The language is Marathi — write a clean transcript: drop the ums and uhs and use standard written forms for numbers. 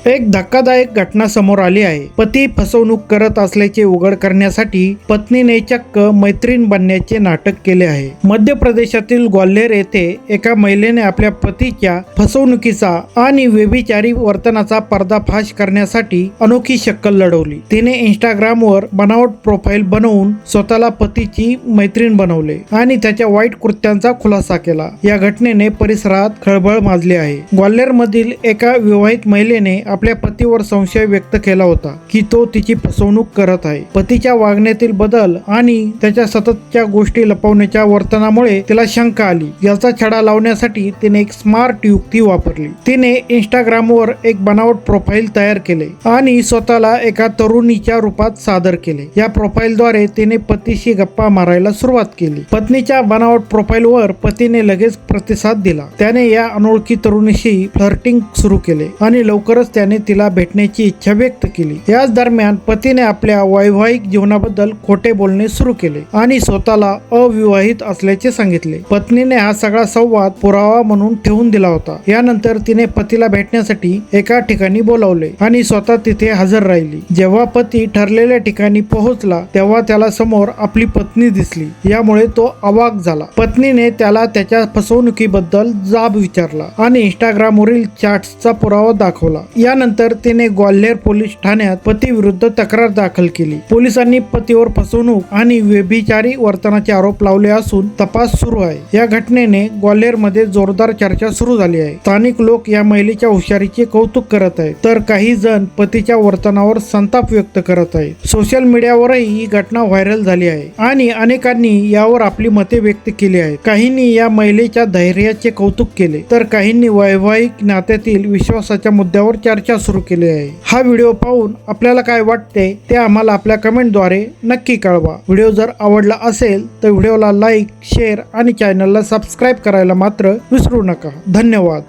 एक धक्कादायक घटना समोर आली आहे। पती फसवणूक करत असल्याचे उघड करण्यासाठी पत्नीने चक्क मैत्रीण बनण्याचे नाटक केले आहे। मध्य प्रदेशातील ग्वाल्हेर येथे एका महिलेने आपल्या पतीच्या फसवणुकीचा आणि व्यभिचारी वर्तनाचा पर्दाफाश करण्यासाठी अनोखी शक्कल लढवली। तिने इंस्टाग्रामवर बनावट प्रोफाइल बनवून स्वतःला पतीची मैत्रीण बनवले आणि त्याच्या वाईट कृत्यांचा खुलासा केला। या घटनेने परिसरात खळबळ माजली आहे। ग्वाल्हेर मधील एका विवाहित महिलेने आपल्या पतीवर संशय व्यक्त केला होता की तो तिची फसवणूक करत आहे। पतीच्या वागण्यातील बदल आणि त्याच्या सततच्या गोष्टी लपवण्याच्या वर्तनामुळे तिला शंका आली। याचा छडा लावण्यासाठी तिने एक स्मार्ट युक्ती वापरली। तिने इंस्टाग्रामवर एक बनावट प्रोफाइल तयार केले आणि स्वतःला एका तरुणीच्या रूपात सादर केले। या प्रोफाइलद्वारे तिने पतीशी गप्पा मारायला सुरुवात केली। पत्नीच्या बनावट प्रोफाइलवर पतीने लगेच प्रतिसाद दिला। त्याने या अनोळखी तरुणीशी फ्लर्टिंग सुरू केले आणि लवकरच त्याने तिला भेटण्याची इच्छा व्यक्त केली। याच दरम्यान पतीने आपल्या वैवाहिक जीवनाबद्दल खोटे बोलणे सुरू केले आणि स्वतःला अविवाहित असल्याचे सांगितले। पत्नीने हा सगळा संवाद पुरावा म्हणून ठेवून दिला होता। यानंतर तिने पतीला भेटण्यासाठी एका ठिकाणी बोलावले आणि स्वतः तिथे हजर राहिली। जेव्हा पती ठरलेल्या ठिकाणी पोहोचला तेव्हा त्याला समोर आपली पत्नी दिसली। यामुळे तो अवाक झाला। पत्नीने त्याला त्याच्या फसवणुकीबद्दल जाब विचारला आणि इंस्टाग्रामवरील चॅट्सचा पुरावा दाखवला। यानंतर तिने ग्वाल्हेर पोलीस ठाण्यात पतीविरुद्ध तक्रार दाखल केली। पोलिसांनी पतीवर फसवणूक आणि व्यभिचारी वर्तनाचे आरोप लावले असून तपास सुरू आहे। या घटनेने ग्वाल्हेरमध्ये जोरदार चर्चा सुरू झाली आहे। स्थानिक लोक या महिलेच्या हुशारीचे कौतुक करत आहेत, तर काही जण पतीच्या वर्तनावर संताप व्यक्त करत आहेत। सोशल मीडियावरही ही घटना व्हायरल झाली आहे आणि अनेकांनी यावर आपली मते व्यक्त केली आहेत। काहींनी या महिलेच्या धैर्याचे कौतुक केले, तर काहींनी वैवाहिक नात्यातील विश्वासाच्या मुद्द्यावर चर्चा सुरू केली आहे। हा व्हिडिओ पाहून आपल्याला काय वाटते ते आम्हाला आपल्या कमेंटद्वारे नक्की कळवा। व्हिडिओ जर आवडला असेल तर व्हिडिओला लाईक, शेअर आणि चॅनलला सबस्क्राईब करायला मात्र विसरू नका। धन्यवाद।